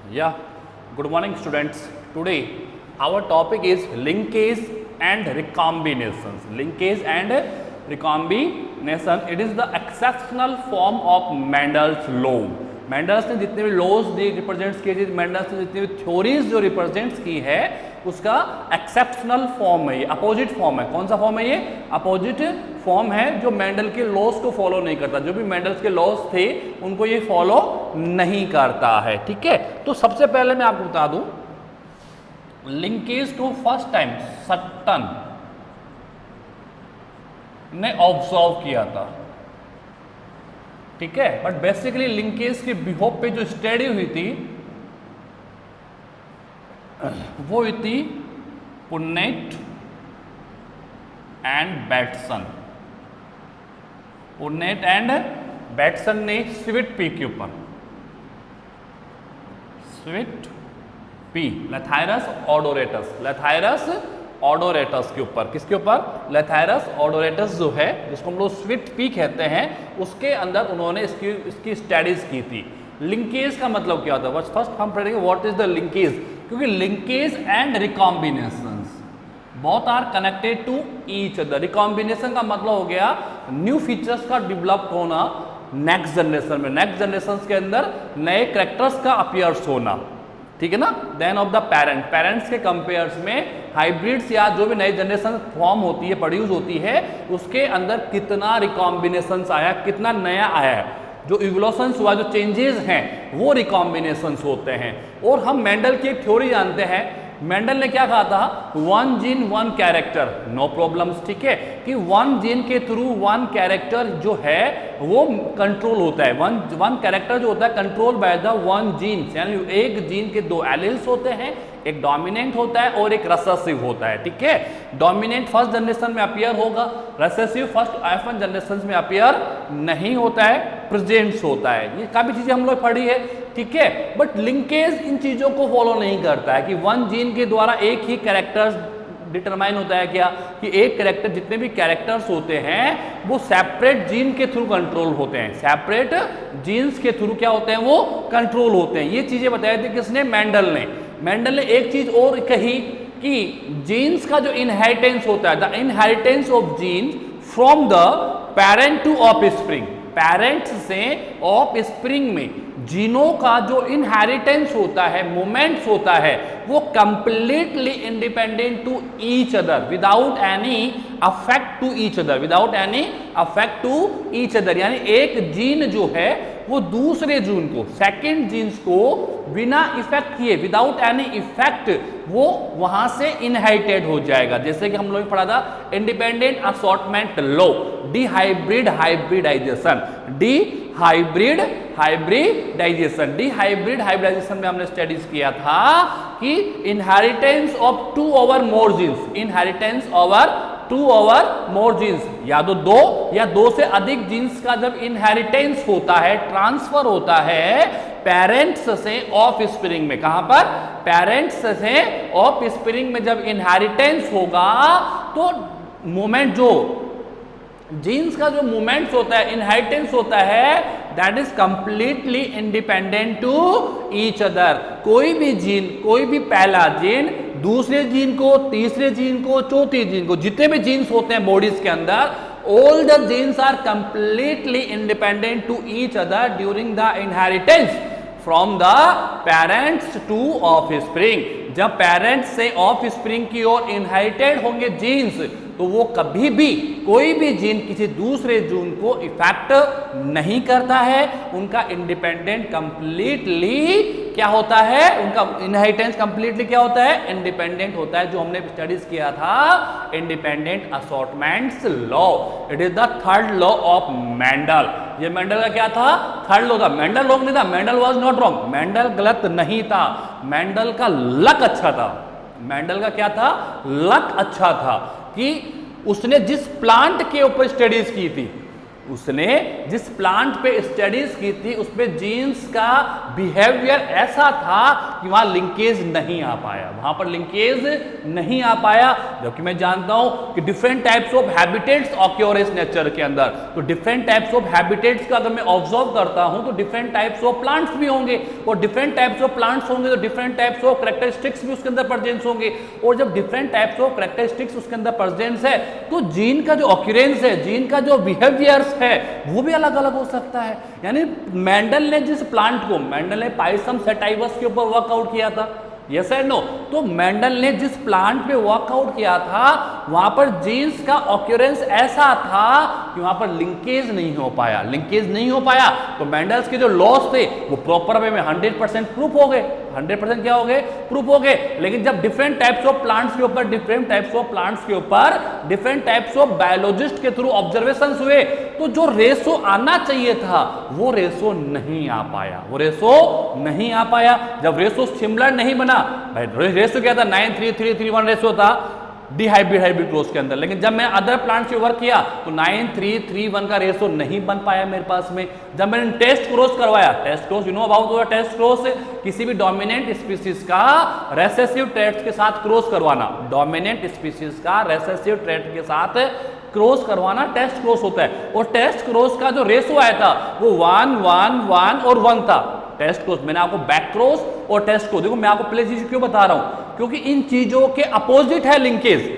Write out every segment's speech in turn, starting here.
Yeah, good morning students. Today our topic is linkage and recombinations. Linkage and recombination. It is the exceptional form of Mendel's law. Mendel's ने जितने भी laws represents किए थे, Mendel's ने जितनी भी theories जो रिप्रेजेंट्स की है उसका एक्सेप्शनल फॉर्म है, ये अपोजिट फॉर्म है. कौन सा फॉर्म है ये? अपोजिट फॉर्म है जो मेंडल के लॉज को फॉलो नहीं करता. जो भी मेंडल्स के लॉज थे उनको ये फॉलो नहीं करता है. ठीक है, तो सबसे पहले मैं आपको बता दूं लिंकेज को फर्स्ट टाइम सट्टन ने ऑब्जर्व किया था. ठीक है, बट बेसिकली लिंकेज के बिहेव पे जो स्टडी हुई थी वो हुई थी पुन्नेट एंड बैटसन. पुन्नेट एंड बैटसन ने स्विट पी के ऊपर, स्विट पी लैथायरस ऑडोरेटस, लैथायरस ऑडोरेटस के ऊपर. किसके ऊपर? लैथायरस ऑडोरेटस जो है, जिसको हम लोग स्विट पी कहते हैं, उसके अंदर उन्होंने इसकी स्टडीज की थी. लिंकेज का मतलब क्या होता है? फर्स्ट हम पढ़ेंगे व्हाट इज द लिंकेज, क्योंकि linkage and recombinations both are connected to each other. Recombination का मतलब हो गया न्यू फीचर्स का डेवलप होना नेक्स्ट जनरेशन में, नेक्स्ट जनरेशन के अंदर नए कैरेक्टर्स का अपीयर्स होना. ठीक है ना. देन ऑफ द पेरेंट्स के कंपेयर्स में हाइब्रिड्स या जो भी नई जनरेशन फॉर्म होती है, प्रोड्यूस होती है, उसके अंदर कितना रिकॉम्बिनेशंस आया, कितना नया आया है. जो इवोल्यूशंस हुआ, जो चेंजेस हैं वो रिकॉम्बिनेशंस होते हैं. और हम मेंडल की एक थ्योरी जानते हैं. मेंडल ने क्या कहा था? One gene one character, no problems. ठीक है, कि वन जीन के थ्रू वन कैरेक्टर जो है वो कंट्रोल होता है. वन कैरेक्टर जो होता है control by the one gene, यानी एक जीन के दो एलिल्स होते हैं, एक डोमिनेंट होता है और एक रिसेसिव होता है. ठीक है, डोमिनेंट फर्स्ट जनरेशन में अपीयर होगा, रिसेसिव फर्स्ट F1 जनरेशन में अपीयर नहीं होता है, प्रेजेंट्स होता है. ये काफी चीजें हम लोग पढ़ी है. ठीक है, बट लिंकेज इन चीजों को फॉलो नहीं करता है कि वन जीन के द्वारा एक ही कैरेक्टर्स डिटरमाइन होता है. क्या कि एक कैरेक्टर, जितने भी कैरेक्टर्स होते हैं वो सेपरेट जीन के थ्रू कंट्रोल होते हैं, सेपरेट जीन्स के थ्रू क्या होते हैं वो कंट्रोल होते हैं. ये चीजें बताई थी किसने? मेंडल ने. मेंडल ने एक चीज और कही कि जीन्स का जो इनहेरिटेंस होता है, the inheritance of genes from the parent to offspring, parents से ऑफस्प्रिंग में जीनों का जो इनहेरिटेंस होता है, मोमेंट्स होता है, वो completely independent to each other without any affect to each other, without any affect to each other. यानी एक जीन जो है वो दूसरे जीन को, सेकेंड जीन्स को बिना इफेक्ट किए, विदाउट एनी इफेक्ट वो वहां से इनहेरिटेड हो जाएगा. जैसे कि हम लोग पढ़ा था independent assortment law, dihybrid hybridization, dihybrid hybridization. Dihybrid hybridization में हमने स्टडीज किया था कि inheritance of 2 or more genes, inheritance over 2 or more genes, या तो 2 या 2 से अधिक जीन्स का जब इनहेरिटेंस होता है, ट्रांसफर होता है पेरेंट्स से ऑफ स्प्रिंग में. कहां पर? पेरेंट्स से ऑफ स्प्रिंग में जब इनहेरिटेंस होगा तो मोमेंट, जो जीन्स का जो मूवमेंट्स होता है, इनहेरिटेंस होता है, that is completely independent to each other. कोई भी जीन, कोई भी पहला जीन दूसरे जीन को, तीसरे जीन को, चौथे जीन को, जितने भी जीन्स होते हैं बॉडीज के अंदर, all the genes are completely independent to each other during the inheritance from the parents to offspring. जब पेरेंट्स से ऑफस्प्रिंग की ओर इनहेरिटेड होंगे जीन्स, तो वो कभी भी कोई भी जीन किसी दूसरे जीन को इफेक्ट नहीं करता है. उनका इंडिपेंडेंट कंप्लीटली क्या होता है, उनका इनहेरिटेंस कंप्लीटली क्या होता है? इंडिपेंडेंट होता है. जो हमने स्टडीज किया था independent assortments law. It is the third law of Mendel. ये मेंडल का क्या था? थर्ड लॉ था. मेंडल रॉन्ग नहीं था, Mendel was not wrong, Mendel गलत नहीं था. मेंडल का लक अच्छा था. मेंडल का क्या था? लक अच्छा था कि उसने जिस प्लांट के ऊपर स्टडीज की थी उसने जिस प्लांट पे स्टडीज की थी उसमें जीन्स का बिहेवियर ऐसा था कि वहां लिंकेज नहीं आ पाया, वहां पर लिंकेज नहीं आ पाया। जबकि मैं जानता हूं कि different types of habitats occur इस नेचर के अंदर, तो डिफरेंट टाइप्स ऑफ हैबिटेट्स का अगर मैं ऑब्जर्व करता हूं तो डिफरेंट टाइप्स ऑफ प्लांट्स भी होंगे, और डिफरेंट टाइप्स ऑफ प्लांट्स होंगे तो डिफरेंट टाइप्स ऑफ कैरेक्टरिस्टिक्स भी उसके अंदर प्रेजेंस होंगे, और जब डिफरेंट टाइप्स ऑफ कैरेक्टरिस्टिक्स उसके अंदर प्रेजेंस है तो जीन का जो ऑक्यूरेंस है, जीन का जो बिहेवियर्स है वो भी अलग अलग हो सकता है। यानी मेंडल ने जिस प्लांट को, मेंडल ने पाइसम सेटाइवस के ऊपर वर्कआउट किया था, यस एंड नो, तो मेंडल ने जिस प्लांट पे वर्कआउट किया था वहां पर जीन्स का ऑक्यूरेंस ऐसा था कि वहां पर लिंकेज नहीं हो पाया, लिंकेज नहीं हो पाया, तो मेंडल्स के जो लॉस थे वो प्रॉपर वे में 100% प्रूफ हो गए, 100% क्या हो गए, प्रूफ हो गए। लेकिन जब डिफरेंट टाइप्स ऑफ प्लांट्स के ऊपर, डिफरेंट टाइप्स ऑफ प्लांट्स के ऊपर डिफरेंट टाइप्स ऑफ बायोलॉजिस्ट के थ्रू ऑब्जर्वेशंस हुए तो जो रेशो आना चाहिए था वो रेशो नहीं आ पाया, वो रेशो नहीं आ पाया। जब रेशो सिमिलर नहीं बना, भाई रेशो क्या था, 9:3:3:1 रेशो था डिहाइब्रिड हाइब्रिड क्रोस के अंदर, लेकिन जब मैं अदर प्लांट से वर्क किया तो 9:3:3:1 का रेशो नहीं बन पाया मेरे पास में। जब मैंने टेस्ट क्रॉस करवाया, test cross, you know about test cross, किसी भी डोमिनेंट स्पीसीज का रेसेसिव ट्रेट के साथ क्रॉस करवाना, डोमिनेंट स्पीसीज का रेसेसिव ट्रेट के साथ क्रॉस करवाना टेस्ट क्रॉस होता है, और टेस्ट क्रॉस का जो रेशो आया था वो 1:1:1 और 1 था। टेस्ट क्रॉस, मैंने आपको बैक क्रॉस और टेस्ट क्रॉस, देखो मैं आपको पहले चीज क्यों बता रहा हूं, क्योंकि इन चीजों के अपोजिट है लिंकेज,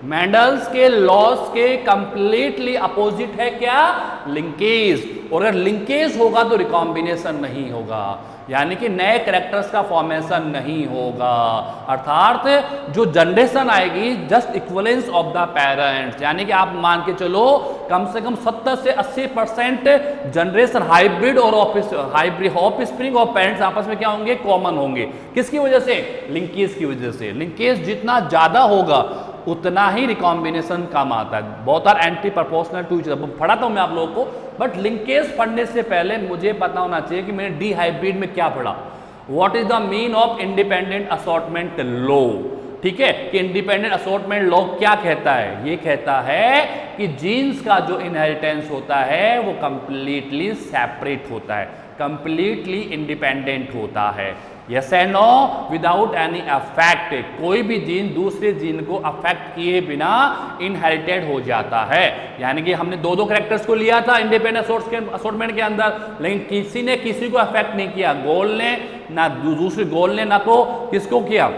मेंडल्स के लॉस के कंप्लीटली अपोजिट है क्या, लिंकेज, और अगर लिंकेज होगा तो रिकॉम्बिनेशन नहीं होगा, यानी कि नए कैरेक्टर्स का फॉर्मेशन नहीं होगा, अर्थात जो जनरेशन आएगी just equivalence of the parents, यानी कि आप मान के चलो कम से कम 70 से 80% जनरेशन हाइब्रिड और हाइब्रिड ऑफ स्प्रिंग और पेरेंट्स आपस में क्या होंगे, कॉमन होंगे। किसकी वजह से, लिंकेज की वजह से। लिंकेज जितना ज्यादा होगा उतना ही रिकॉम्बिनेशन कम आता है, बहुत are anti proportional to each other, पढ़ा था मैं आप लोगों को, बट लिंकेज पढ़ने से पहले मुझे पता होना चाहिए कि मैंने डी हाइब्रिड में क्या पढ़ा, what is the mean of independent assortment law, ठीक है, कि इंडिपेंडेंट असॉर्टमेंट लॉ क्या कहता है, ये कहता है कि जीन्स का जो इनहेरिटेंस होता है वो कंप्लीटली सेपरेट होता है, कंप्लीटली इंडिपेंडेंट होता है, yes and no, without any affect, कोई भी जीन दूसरे जीन को अफेक्ट किए बिना इनहेरिटेड हो जाता है। यानी कि हमने दो कैरेक्टर्स को लिया था इंडिपेंडेंट असॉर्टमेंट के अंदर, लेकिन किसी ने किसी को अफेक्ट नहीं किया, गोल ने ना दूसरे गोल ने ना तो किसको किया,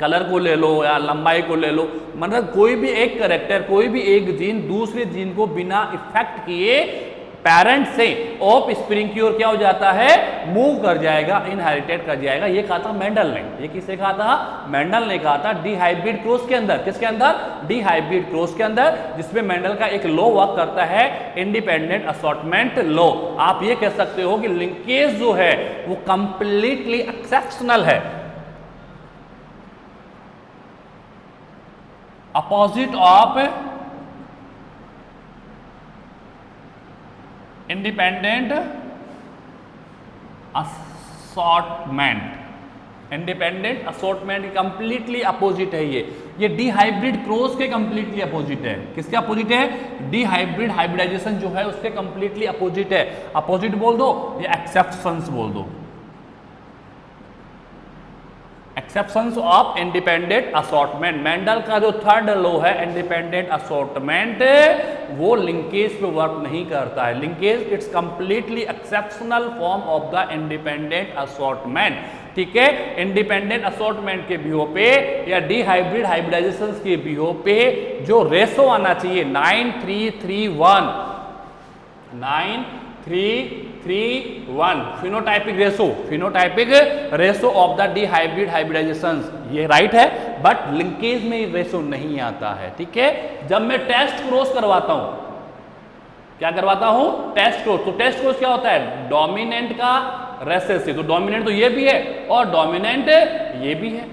कलर को ले लो या लंबाई को ले लो, मतलब कोई भी एक कैरेक्टर, कोई भी एक जीन दूसरे जीन को बिना इफेक्ट किए पेरेंट से ऑफ स्प्रिंग की ओर क्या हो जाता है, मूव कर जाएगा, इनहेरिटेड कर जाएगा। ये कहा था मेंडल ने, ये किसने कहा था, मेंडल ने कहा था डी हाइब्रिड क्रॉस के अंदर, किसके अंदर, डी हाइब्रिड क्रॉस के अंदर, जिसमें मेंडल का एक लॉ वर्क करता है, इंडिपेंडेंट असॉर्टमेंट लॉ। आप ये कह सकते हो कि लिंकेज जो है वो कंप्लीटली एक्सेप्शनल है, opposite of independent assortment, independent assortment के कंप्लीटली अपोजिट है ये डी हाइब्रिड क्रॉस के कंप्लीटली अपोजिट है। किसके अपोजिट है, डी हाइब्रिड हाइब्रिडाइजेशन जो है उसके कंप्लीटली अपोजिट है। अपोजिट बोल दो या एक्सेप्शंस बोल दो, exceptions of independent assortment. Mendel का जो थर्ड लॉ है इंडिपेंडेंट असॉर्टमेंट, वो लिंकेज पे वर्क नहीं करता है। Linkage it's completely exceptional form of the independent assortment, ठीक है। इंडिपेंडेंट असॉर्टमेंट के बिहो पे या डी हाइब्रिड हाइब्रिडाइजेशन के बिहो पे जो रेशो आना चाहिए 9:3:3:1, 9:3:3:1 phenotypic ratio of the dihybrid hybridization, ये राइट है, बट लिंकेज में रेशो नहीं आता है, ठीक है। जब मैं टेस्ट क्रॉस करवाता हूं, क्या करवाता हूं, टेस्ट क्रॉस, तो टेस्ट क्रॉस क्या होता है, डोमिनेंट का रेसेसिव, तो डोमिनेंट तो ये भी है और डोमिनेंट ये भी है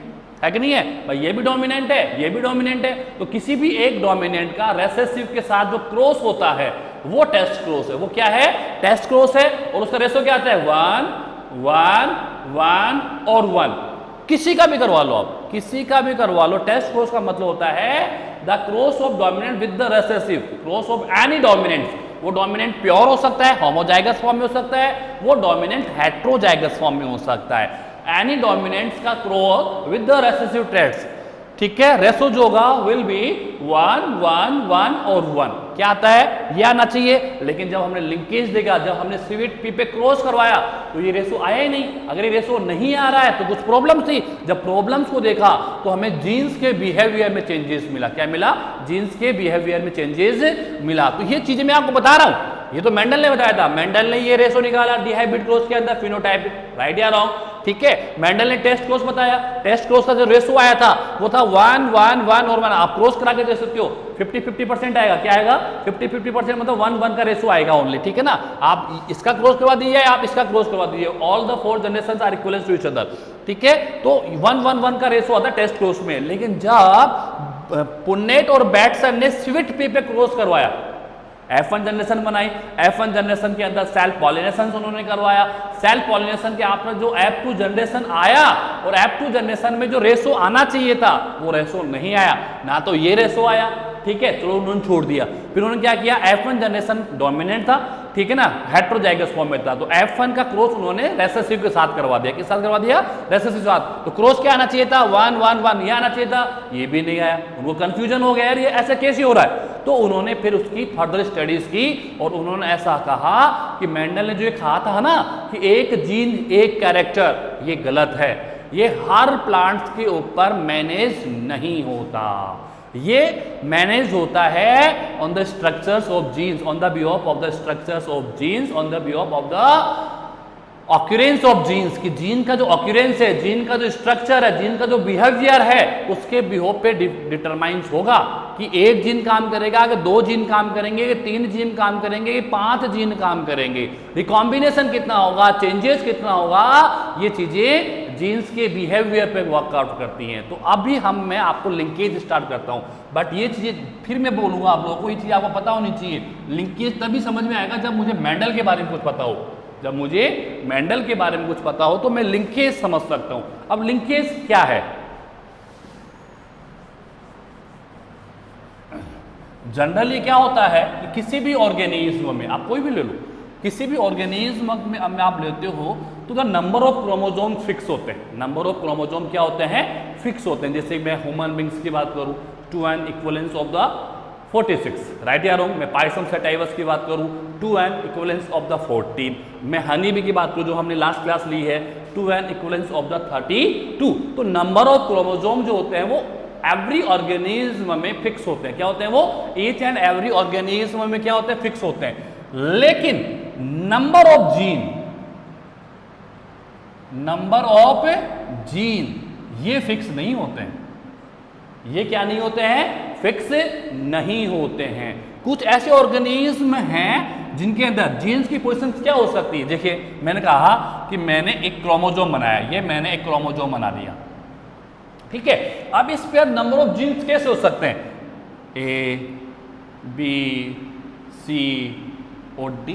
कि नहीं है भाई, ये भी डोमिनेंट है, ये भी डोमिनेंट है, तो किसी भी एक डोमिनेंट का रेसेसिव के साथ जो क्रॉस होता है वो टेस्ट क्रॉस है। वो क्या है, टेस्ट क्रॉस है, और उसका रेशो क्या आता है 1 1 1 और 1। किसी का भी करवा लो आप, किसी का भी करवा लो। टेस्ट क्रॉस का मतलब होता है the cross of dominant with the recessive, cross of any dominant वो डोमिनेंट प्योर हो सकता है, होमोजाइगस फॉर्म में हो सकता है, वो डोमिनेंट हेट्रोजाइगस फॉर्म में हो सकता है। एनी डोमिनेंट्स का cross with the recessive traits, ठीक है, रेसो जो होगा विल बी 1 1 1 और 1, क्या आता है, ये आना चाहिए। लेकिन जब हमने लिंकेज देखा, जब हमने स्वीट पी पे क्रॉस करवाया तो ये रेसो आया ही नहीं। अगर ये रेसो नहीं आ रहा है तो कुछ प्रॉब्लम थी। जब प्रॉब्लम्स को देखा तो हमें जीन्स के बिहेवियर में चेंजेस मिला। क्या मिला, जीन्स के बिहेवियर में चेंजेस मिला। तो ये चीजें मैं आपको बता रहा हूं, ये तो मेंडल ने बताया था। मेंडल ने ये रेसो निकाला डिहाइब्रिड क्रॉस के अंदर, फिनोटाइप, राइट या रॉन्ग, ठीक है। मेंडल ने टेस्ट क्रॉस बताया, टेस्ट क्रॉस का जो रेसो आया था वो था 1 1 1 और 1। आप क्रॉस करा के दे सकते हो, 50-50% आएगा। क्या आएगा, 50-50% मतलब 1 1 का रेसो आएगा ओनली, ठीक है ना। आप इसका क्रॉस करवा दीजिए, आप इसका क्रॉस करवा दीजिए, all the 4 generations are equivalent to each other, ठीक है। तो 1 1 1 का रेसो आता है टेस्ट क्रॉस में। लेकिन जब पुन्नेट और बैटसन ने स्वीट पी पे क्रॉस करवाया, F1 जनरेशन बनाई, F1 जनरेशन के अंदर सेल्फ पॉलिनेशन उन्होंने करवाया। सेल्फ पॉलिनेशन के आपने जो F2 जनरेशन आया और F2 जनरेशन में जो रेसो आना चाहिए था वो रेसो नहीं आया, ना तो ये रेसो आया, ठीक है। चलो उन्होंने छोड़ दिया। फिर उन्होंने क्या किया, F1 जनरेशन डोमिनेंट था, ठीक है ना, हेट्रोजाइगस फॉर्म में था, तो F1 का क्रॉस उन्होंने रेसेसिव के साथ करवा दिया। किस साथ करवा दिया, रेसेसिव के साथ। तो क्रॉस क्या आना चाहिए था, 1 1 1, ये आना चाहिए था, ये भी नहीं आया। उनको कंफ्यूजन हो गया यार ये ऐसे कैसे हो रहा है। तो उन्होंने फिर उसकी फर्दर स्टडीज की और उन्होंने ऐसा कहा कि मेंडल ने जो ये कहा था ना कि एक जीन एक कैरेक्टर, ये गलत है। ये हर प्लांट्स के ऊपर मैनेज नहीं होता, ये मैनेज होता है on the structures of genes, on the behalf of the structures of genes, on the behalf of the occurrence of genes, की जीन का जो ऑक्यूरेंस है, जीन का जो स्ट्रक्चर है, जीन का जो बिहेवियर है, उसके बिहेव पे डिटरमाइंस होगा कि एक जीन काम करेगा, कि 2 जीन काम करेंगे, कि 3 जीन काम करेंगे, कि 5 जीन काम करेंगे, रिकॉम्बिनेशन कितना होगा, चेंजेस कितना होगा, ये चीजें जीन्स के बिहेवियर पे वर्कआउट करती हैं। तो अभी मैं आपको लिंकेज स्टार्ट करता हूं, बट ये चीजें फिर मैं बोलूंगा आप लोगों को, ये चीज आपको पता होनी चाहिए। लिंकेज तभी समझ में आएगा जब मुझे मेंडल के बारे में कुछ पता हो। जब मुझे मेंडल के बारे में कुछ पता हो तो मैं लिंकेज समझ सकता हूं। अब लिंकेज क्या है, जनरली क्या होता है कि किसी भी ऑर्गेनिज्म में, आप कोई भी ले लो, किसी भी ऑर्गेनिज्म में आप लेते हो तो the number of chromosome fix होते हैं। नंबर ऑफ क्रोमोजोम क्या होते हैं, फिक्स होते हैं। जैसे मैं ह्यूमन बींग्स की बात करूं, 2n equivalence of the 46, right या रॉन्ग। मैं पाइसम सेटाइवस की बात करूं, 2n इक्विवेलेंस ऑफ द 14। मैं हनी बी की बात करूं जो हमने लास्ट क्लास ली है, 2n इक्विवेलेंस ऑफ द 32। तो नंबर ऑफ क्रोमोजोम जो होते हैं वो एवरी ऑर्गेनिज्म में फिक्स होते हैं। क्या होते हैं वो, ईच एंड एवरी ऑर्गेनिज्म में क्या होते हैं, फिक्स होते हैं। लेकिन नंबर ऑफ जीन ये फिक्स नहीं होते हैं। ये क्या नहीं होते हैं, फिक्स नहीं होते हैं। कुछ ऐसे ऑर्गेनिज्म हैं जिनके अंदर जीन्स की पोजीशन क्या हो सकती है। देखिए मैंने कहा कि मैंने एक क्रोमोजोम बनाया, ये मैंने एक क्रोमोजोम बना दिया, ठीक है। अब इस पर नंबर ऑफ जीन्स कैसे हो सकते हैं, A, B, C और D।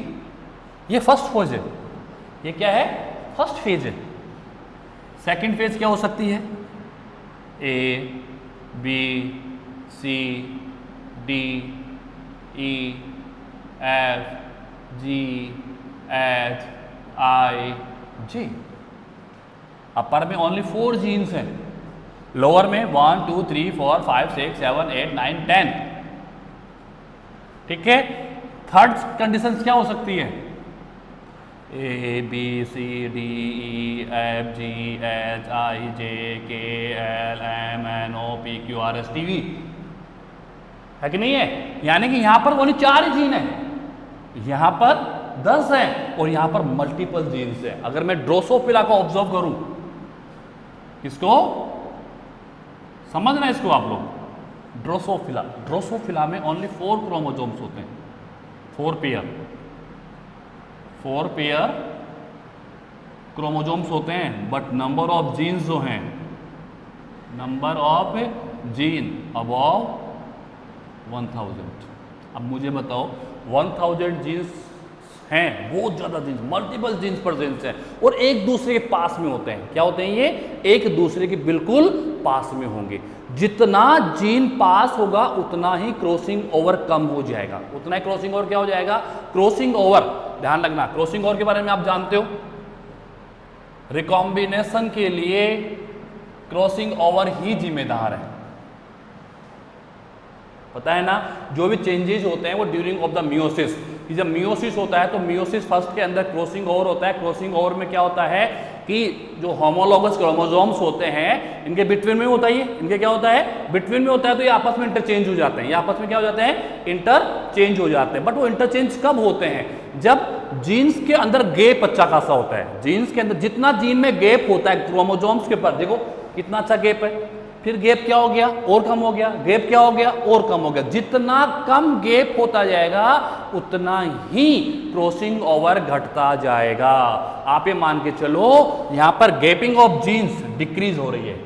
ये फर्स्ट फेज है, ये क्या है, फर्स्ट फेज है। सेकंड फेज क्या हो सकती है, A, B, C, D, E, F, G, H, I, J। अपर में ओनली 4 जीन्स हैं, लोअर में 1 2 3 4 5 6 7 8 9 10, ठीक है। थर्ड कंडीशन क्या हो सकती है, A, B, C, D, E, F, G, H, I, J, K, L, M, N, O, P, Q, R, S, T, V है कि नहीं है। यानी कि यहां पर ओनली 4 जीन है, यहां पर 10 है और यहां पर मल्टीपल जीन्स है। अगर मैं ड्रोसोफिला को ऑब्जर्व करूं, किसको समझना, इसको आप लोग, ड्रोसोफिला में ओनली 4 क्रोमोजोम्स होते हैं, 4 पेयर क्रोमोजोम्स होते हैं। बट नंबर ऑफ जीन्स जो हैं, नंबर ऑफ जीन अबव 1000। अब मुझे बताओ 1000 जीन्स हैं, बहुत ज्यादा जीन्स, मल्टीपल जीन्स प्रेजेंस हैं और एक दूसरे के पास में होते हैं। क्या होते हैं ये, एक दूसरे के बिल्कुल पास में होंगे। जितना जीन पास होगा उतना ही क्रॉसिंग ओवर कम हो जाएगा, उतना ही क्रॉसिंग ओवर क्या हो जाएगा, क्रॉसिंग ओवर। ध्यान रखना, क्रॉसिंग ओवर के बारे में आप जानते हो, रिकॉम्बिनेशन के लिए क्रॉसिंग ओवर ही जिम्मेदार है, पता है ना। जो भी चेंजेस होते हैं वो ड्यूरिंग ऑफ द मियोसिस, जब मियोसिस होता है तो मियोसिस फर्स्ट के अंदर क्रॉसिंग ओवर होता है। क्रॉसिंग ओवर में क्या होता है कि जो होमोलॉगस क्रोमोसोम्स होते हैं इनके बिटवीन में होता है, इनके क्या होता है, बिटवीन में होता है, तो ये आपस में इंटरचेंज हो जाते हैं, ये आपस में क्या हो जाते हैं, इंटरचेंज हो जाते हैं। बट वो इंटरचेंज कब होते हैं, जब जीन्स के अंदर गैप अच्छा खासा होता है। जीन्स के अंदर जितना जीन में गैप होता है क्रोमोसोम्स के ऊपर, देखो कितना अच्छा गैप है, फिर गैप क्या हो गया, और कम हो गया, गैप क्या हो गया, और कम हो गया। जितना कम गैप होता जाएगा उतना ही क्रॉसिंग ओवर घटता जाएगा। आप ये मान के चलो यहां पर गैपिंग ऑफ जीन्स डिक्रीज हो रही है,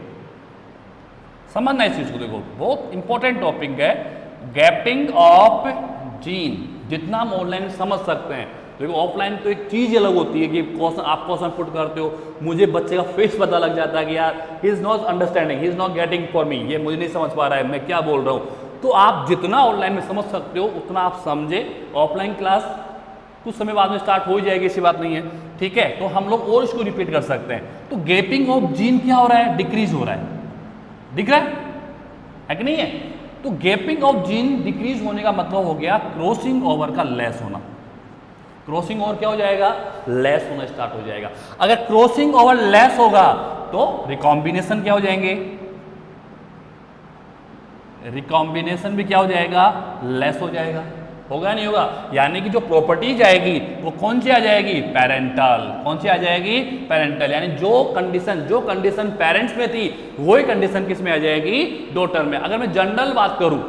समझना इस चीज को, देखो बहुत इंपॉर्टेंट टॉपिक है गैपिंग ऑफ जीन। जितना हम ऑनलाइन समझ सकते हैं, देखो ऑफलाइन तो एक चीज अलग होती है कि आप क्वेश्चन पुट करते हो, मुझे बच्चे का फेस पता लग जाता है कि यार he is not understanding, he is not getting for me, ये मुझे नहीं समझ पा रहा है मैं क्या बोल रहा हूँ। तो आप जितना ऑनलाइन में समझ सकते हो उतना आप समझे। ऑफलाइन क्लास कुछ समय बाद में स्टार्ट हो ही जाएगी, ऐसी बात नहीं है, ठीक है। तो हम लोग और इसको रिपीट कर सकते हैं। तो गैपिंग ऑफ जीन क्या हो रहा है, डिक्रीज हो रहा है, दिख रहा है कि नहीं है। तो गैपिंग ऑफ जीन डिक्रीज होने का मतलब हो गया क्रॉसिंग ओवर का लेस होना। क्रॉसिंग ओवर क्या हो जाएगा, लेस होना स्टार्ट हो जाएगा। अगर क्रॉसिंग ओवर लेस होगा तो रिकॉम्बिनेशन क्या हो जाएंगे, रिकॉम्बिनेशन भी क्या हो जाएगा, लेस हो जाएगा, होगा नहीं होगा। यानी कि जो प्रॉपर्टीज आएगी वो कौन सी आ जाएगी, पेरेंटल। कौन सी आ जाएगी, पेरेंटल। यानी जो कंडीशन पेरेंट्स में थी वही कंडीशन किस में आ जाएगी, डॉटर में। अगर मैं जनरल बात करूं,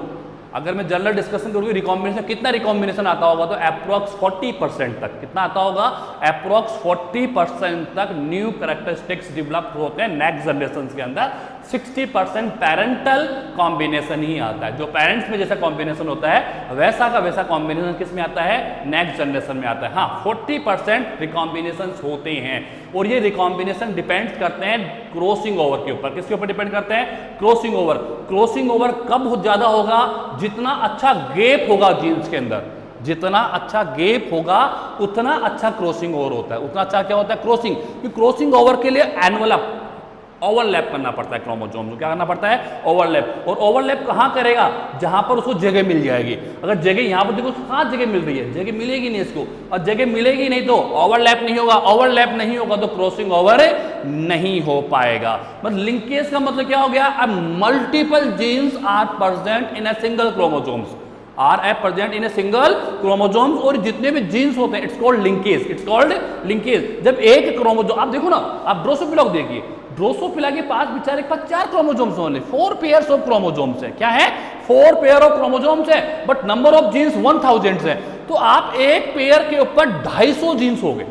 अगर मैं जनरल डिस्कशन करूँ रिकॉम्बिनेशन, कितना रिकॉम्बिनेशन आता होगा, तो अप्रोक्स 40% तक। कितना आता होगा, अप्रोक्स 40% तक न्यू कैरेक्टरिस्टिक्स डेवलप होते हैं नेक्स्ट जनरेशन के अंदर। 60% पेरेंटल कॉम्बिनेशन ही आता है। जो पेरेंट्स में जैसा कॉम्बिनेशन होता है वैसा का वैसा कॉम्बिनेशन किस में आता है, नेक्स्ट जनरेशन में आता है। हाँ, 40% रिकॉम्बिनेशन होते हैं और ये रिकॉम्बिनेशन डिपेंड करते हैं क्रॉसिंग ओवर के ऊपर। किसके ऊपर डिपेंड करते हैं, क्रॉसिंग ओवर। क्रॉसिंग ओवर कब ज्यादा होगा, जितना अच्छा गैप होगा जीन्स के अंदर, जितना अच्छा गैप होगा उतना अच्छा क्रॉसिंग ओवर होता है। उतना अच्छा क्या होता है, क्रॉसिंग। क्योंकि क्रॉसिंग ओवर के लिए एनवलप ओवरलैप करना पड़ता है क्रोमोसोम को। क्या करना पड़ता है, ओवरलैप। और ओवरलैप कहां करेगा, जहां पर उसको जगह मिल जाएगी। अगर जगह यहां पर देखो कहां जगह मिल रही है, जगह मिलेगी नहीं इसको, और जगह मिलेगी नहीं तो ओवरलैप नहीं होगा। ओवरलैप नहीं होगा तो क्रॉसिंग ओवर नहीं हो पाएगा। मतलब लिंकेज का मतलब क्या हो गया, अब multiple genes are present in a single chromosomes, are present in a single chromosomes. और जितने भी जीन्स होते हैं it's called linkage, it's called linkage. जब एक क्रोमोसोम, आप देखो ना, आप ड्रोसोफिला को देखिए, ड्रोसोफिला के पास बेचारे के पास 4 क्रोमोसोम्स होंगे, 4 पेयर्स ऑफ क्रोमोसोम्स है। क्या है, 4 पेयर ऑफ क्रोमोसोम्स है, बट नंबर ऑफ जीन्स 1000 है। तो आप एक पेयर के ऊपर 250 जीन्स हो गए,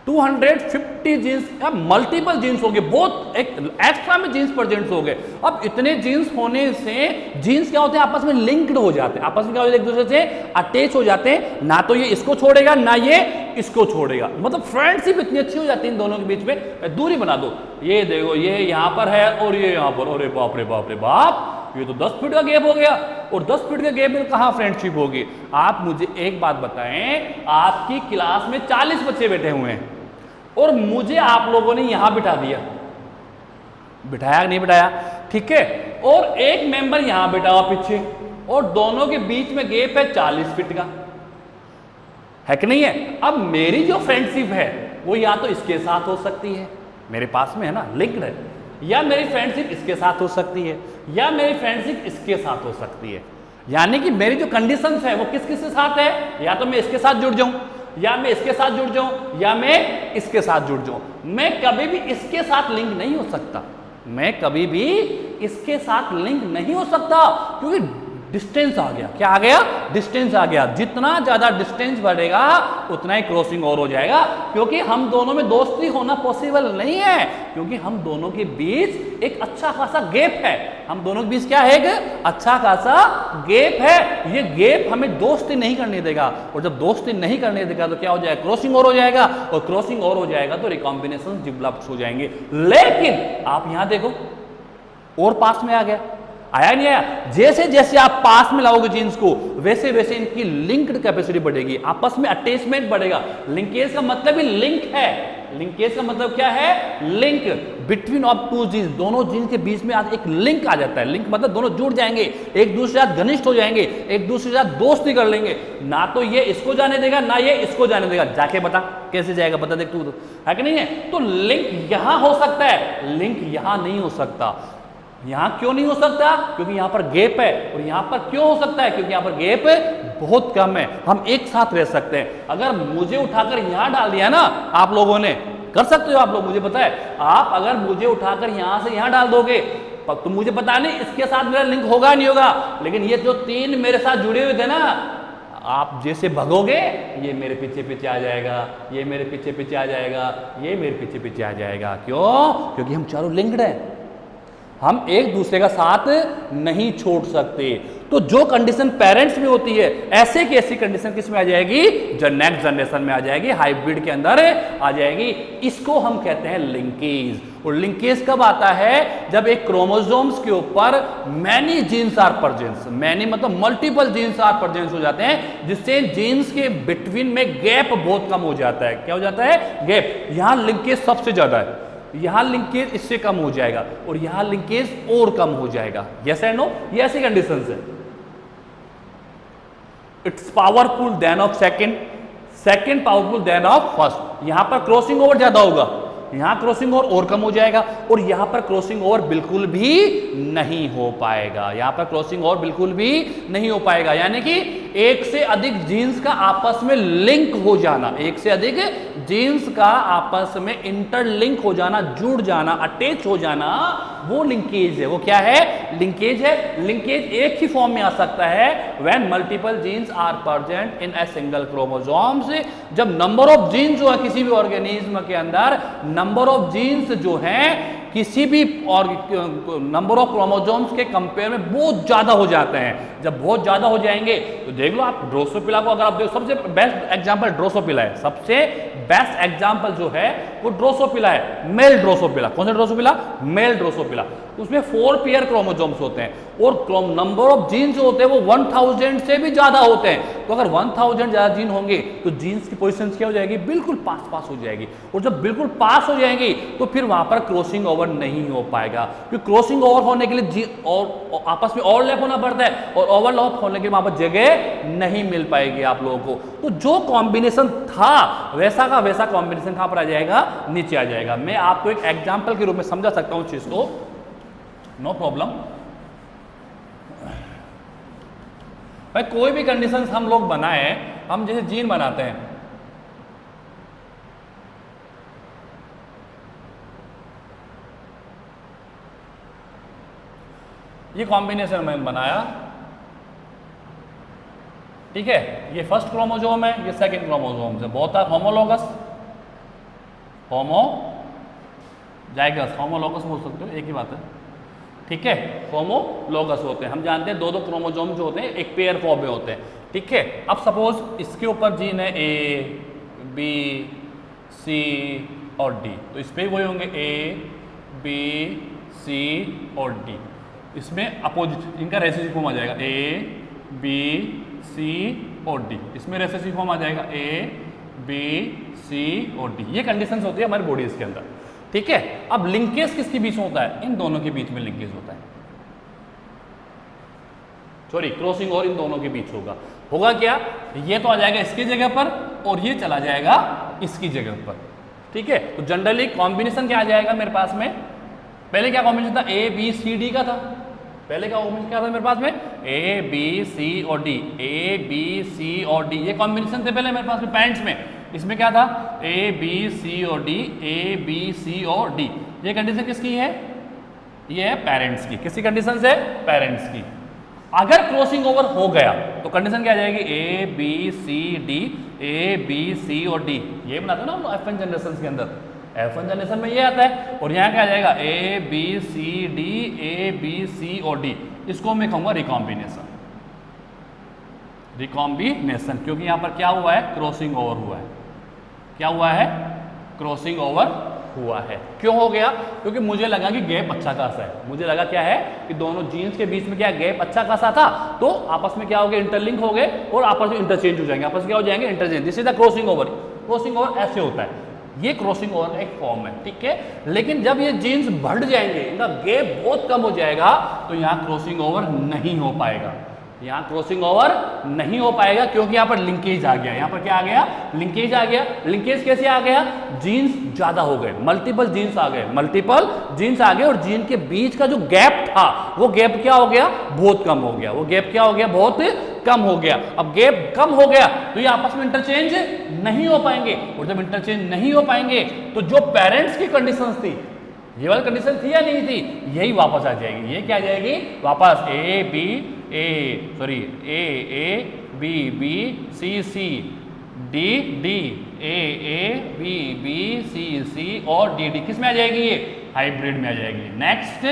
250 जीन्स, मल्टीपल जीन्स हो गए, बहुत एक एक्स्ट्रा में जीन्स प्रेजेंट हो गए। अब इतने जीन्स होने से जीन्स क्या होते हैं, आपस में लिंक्ड हो जाते हैं, आपस में क्या हो जाते हैं, एक दूसरे से अटैच हो जाते हैं। ना तो ये इसको छोड़ेगा ना ये इसको छोड़ेगा, मतलब फ्रेंडशिप इतनी अच्छी हो जाती है इन दोनों के बीच में। दूरी बना दो, ये देखो ये यहां पर है और ये यहां पर, अरे बाप रे बाप रे बाप, ये तो 10 फीट का गैप हो गया। और 10 फीट के गैप में कहां फ्रेंडशिप होगी। आप मुझे एक बात बताएं, आपकी क्लास में 40 बच्चे बैठे हुए हैं और मुझे आप लोगों ने यहां बिठा दिया, बिठाया नहीं बिठाया, ठीक है, और एक मेंबर यहां बैठा हुआ पीछे, और दोनों के बीच में गैप है 40 फीट का, है कि नहीं है। अब मेरी जो फ्रेंडशिप है वो या तो इसके साथ हो सकती है, मेरे पास में है ना, लिंक्ड है, या मेरी फ्रेंडशिप इसके साथ हो सकती है, या मेरी फ्रेंडशिप इसके साथ हो सकती है। यानी कि मेरी जो कंडीशंस है वो किस किस के साथ है, या तो मैं इसके साथ जुड़ जाऊं, या मैं इसके साथ जुड़ जाऊं, या मैं इसके साथ जुड़ जाऊं। मैं कभी भी इसके साथ लिंक नहीं हो सकता, मैं कभी भी इसके साथ लिंक नहीं हो सकता, क्योंकि डिस्टेंस आ गया। क्या आ गया, डिस्टेंस आ गया। जितना ज्यादा डिस्टेंस बढ़ेगा उतना ही क्रॉसिंग ओवर हो जाएगा, क्योंकि हम दोनों में दोस्ती होना पॉसिबल नहीं है, क्योंकि हम दोनों के बीच एक अच्छा खासा गैप है। हम दोनों के बीच क्या है, एक अच्छा खासा गैप है। ये गैप हमें दोस्ती नहीं करने देगा, और जब दोस्ती नहीं करने देगा तो क्या हो जाएगा, क्रॉसिंग ओवर हो जाएगा, और क्रॉसिंग ओवर हो जाएगा तो रिकॉम्बिनेशन डेवलप हो जाएंगे। लेकिन आप यहां देखो, और पास में आ गया, आया नहीं आया? जैसे जैसे आप पास में लाओगे जीन्स को वैसे वैसे इनकी लिंक्ड कैपेसिटी बढ़ेगी, आपस में अटैचमेंट बढ़ेगा। लिंकेज का मतलब ही लिंक है। लिंकेज का मतलब क्या है? Link between of two genes, दोनों जीन्स के बीच में आज एक लिंक आ जाता है। लिंक मतलब दोनों जुड़ जाएंगे, एक दूसरे के साथ घनिष्ठ हो जाएंगे, एक दूसरे के साथ दोस्ती कर लेंगे। ना तो ये इसको जाने देगा ना ये इसको जाने देगा। जाके बता कैसे जाएगा, बता देख तू, है कि नहीं है? तो लिंक यहां हो सकता है, लिंक यहां नहीं हो सकता। यहां क्यों नहीं हो सकता? क्योंकि यहां पर गैप है। और यहां पर क्यों हो सकता है? क्योंकि यहां पर गैप बहुत कम है, हम एक साथ रह सकते हैं। अगर मुझे उठाकर यहां डाल दिया ना, आप लोगों ने कर सकते हो, आप लोग मुझे पता है, आप अगर मुझे उठाकर यहां से यहां डाल दोगे तो मुझे पता नहीं इसके साथ मेरा लिंक होगा नहीं होगा, लेकिन ये जो तीन मेरे साथ जुड़े हुए थे ना, आप जैसे भगोगे ये मेरे पीछे पीछे आ जाएगा, ये मेरे पीछे पीछे आ जाएगा, ये मेरे पीछे पीछे आ जाएगा। क्यों? क्योंकि हम चारों लिंक्ड हैं, हम एक दूसरे का साथ नहीं छोड़ सकते। तो जो कंडीशन पेरेंट्स में होती है, ऐसे की ऐसी कंडीशन किस में आ जाएगी? जो नेक्स्ट जनरेशन में आ जाएगी, हाइब्रिड के अंदर आ जाएगी। इसको हम कहते हैं लिंकेज। और लिंकेज कब आता है? जब एक क्रोमोसोम्स के ऊपर many genes are presence, many मतलब मल्टीपल जीन्स आर प्रेजेंस हो जाते हैं, जिससे जीन्स के बिटवीन में गैप बहुत कम हो जाता है। क्या हो जाता है? गैप। यहां लिंकेज सबसे ज्यादा है, यहां लिंकेज इससे कम हो जाएगा और यहां लिंकेज और कम हो जाएगा। Yes and no? ये ऐसी कंडीशंस है। It's powerful than of second, second powerful than of first. यहां पर क्रॉसिंग ओवर ज्यादा होगा, यहां क्रॉसिंग ओवर और कम हो जाएगा, और यहां पर क्रॉसिंग ओवर बिल्कुल भी नहीं हो पाएगा। यहां पर क्रॉसिंग ओवर बिल्कुल भी नहीं हो पाएगा, यानी कि एक से अधिक जीन्स का आपस में लिंक हो जाना, एक से अधिक जीन्स का आपस में इंटरलिंक हो जाना, जुड़ जाना, अटैच हो जाना, वो लिंकेज है। वो क्या है? लिंकेज है। लिंकेज एक ही फॉर्म में आ सकता है when multiple genes are present in a single chromosomes. जब नंबर ऑफ जीन्स जो है किसी भी ऑर्गेनिज्म के अंदर, नंबर ऑफ जीन्स जो है किसी भी और नंबर ऑफ क्रोमोसोम्स के कंपेयर में बहुत ज्यादा हो जाते हैं। जब बहुत ज्यादा हो जाएंगे तो देख लो आप ड्रोसोफिला को, अगर आप देखो सबसे बेस्ट एग्जांपल ड्रोसोफिला है, सबसे बेस्ट एग्जांपल जो है वो ड्रोसोफिला है, मेल ड्रोसोफिला। कौन सा ड्रोसोफिला? Male Drosophila. उसमें 4 पेयर क्रोमोसोम्स होते हैं और नंबर ऑफ जीन्स जो होते हैं वो 1000 से भी ज्यादा होते हैं। तो अगर 1000 ज्यादा जीन होंगे तो जीन्स की पोजीशंस क्या हो जाएगी? बिल्कुल पास पास हो जाएगी। और जब बिल्कुल पास हो जाएंगी तो फिर वहां पर क्रॉसिंग ओवर नहीं हो पाएगा, क्योंकि क्रॉसिंग ओवर होने के लिए और आपस में ओवरलैप होना पड़ता है, और ओवरलैप होने के लिए वहां पर जगह नहीं मिल पाएगी आप लोगों को। तो जो कॉम्बिनेशन था वैसा का वैसा कॉम्बिनेशन कहां पर आ जाएगा? नीचे आ जाएगा। मैं आपको एक एग्जाम्पल के रूप में समझा सकता हूं चीज को, नो प्रॉब्लम। भाई कोई भी कंडीशन हम लोग बनाए, हम जैसे जीन बनाते हैं, ये कॉम्बिनेशन मैंने बनाया, ठीक है? ये फर्स्ट क्रोमोसोम है, ये सेकंड क्रोमोसोम है, both are homologous, homozygous, homologous बोल सकते हो, एक ही बात है, ठीक है? होमोलोगस होते हैं। हम जानते हैं दो दो क्रोमोसोम जो होते हैं एक पेयर फॉर्म में होते हैं, ठीक है? अब सपोज इसके ऊपर जीन है ए, बी, सी और डी, तो इस पे वही होंगे ए, बी, सी और डी। इसमें अपोजिट इनका रेसेसिव फॉर्म आ जाएगा ए, बी, सी और डी। इसमें रेसेसिव फॉर्म आ जाएगा ए, बी, सी और डी। ये कंडीशंस होती है हमारी बॉडीज के अंदर, ठीक है? अब लिंकेज किसके बीच में होता है? इन दोनों के बीच में लिंकेज होता है, सॉरी क्रॉसिंग और इन दोनों के बीच होगा। होगा क्या? ये तो आ जाएगा इसकी जगह पर और ये चला जाएगा इसकी जगह पर, ठीक है? तो जनरली कॉम्बिनेशन क्या आ जाएगा मेरे पास में? पहले क्या कॉम्बिनेशन था? ए, बी, सी, डी का था। पहले क्या कॉम्बिनेशन क्या था मेरे पास में? ए, बी, सी और डी, ए, बी, सी और डी, ये कॉम्बिनेशन थे पहले मेरे पास में पेरेंट्स में। इसमें क्या था? ए, बी, सी और डी, ए, बी, सी और डी। ये कंडीशन किसकी है? ये है पेरेंट्स की। किसकी कंडीशन है? पेरेंट्स की। अगर क्रॉसिंग ओवर हो गया तो कंडीशन क्या आ जाएगी? ए, B, C, D, A, B, सी और डी। ये बनाते हो ना F1 जनरेशन के अंदर, F1 जनरेशन में ये आता है। और यहाँ क्या आ जाएगा? ए, B, C, D, A, B, सी और डी। इसको मैं कहूँगा रिकॉम्बिनेशन, रिकॉम्बिनेशन, क्योंकि यहाँ पर क्या हुआ है? क्रॉसिंग ओवर हुआ है। क्या हुआ है? क्रॉसिंग ओवर हुआ है। क्यों हो गया? क्योंकि मुझे लगा कि गैप अच्छा खासा है, मुझे लगा क्या है कि दोनों जीन्स के बीच में क्या गैप अच्छा खासा था, तो आपस में क्या हो गया, इंटरलिंक हो गए और आपस में इंटरचेंज हो जाएंगे, आपस में क्या हो जाएंगे, interchange. This is the crossing over. Crossing over ऐसे होता है, ये क्रॉसिंग ओवर का एक फॉर्म है, ठीक है। लेकिन जब ये जीन्स बढ़ जाएंगे, इनका गैप बहुत कम हो जाएगा, तो यहाँ क्रॉसिंग ओवर नहीं हो पाएगा, यहाँ क्रॉसिंग ओवर नहीं हो पाएगा, क्योंकि यहाँ पर लिंकेज आ गया। यहाँ पर क्या आ गया, लिंकेज आ गया। लिंकेज कैसे आ गया, जीन्स ज्यादा हो गए, मल्टीपल जीन्स आ गए, मल्टीपल जीन्स आ गए, और जीन के बीच का जो गैप था वो गैप क्या हो गया, बहुत कम हो गया, वो गैप क्या हो गया, बहुत कम हो गया। अब गैप कम हो गया तो ये आपस में इंटरचेंज नहीं हो पाएंगे, और जब इंटरचेंज नहीं हो पाएंगे तो जो पेरेंट्स की कंडीशंस थी, ये वाली कंडीशन थी या नहीं थी, यही वापस आ जाएगी। ये क्या आ जाएगी वापस, A B B C C D D A B B C C और डी डी किस में आ जाएगी, ये हाइब्रिड में आ जाएगी, नेक्स्ट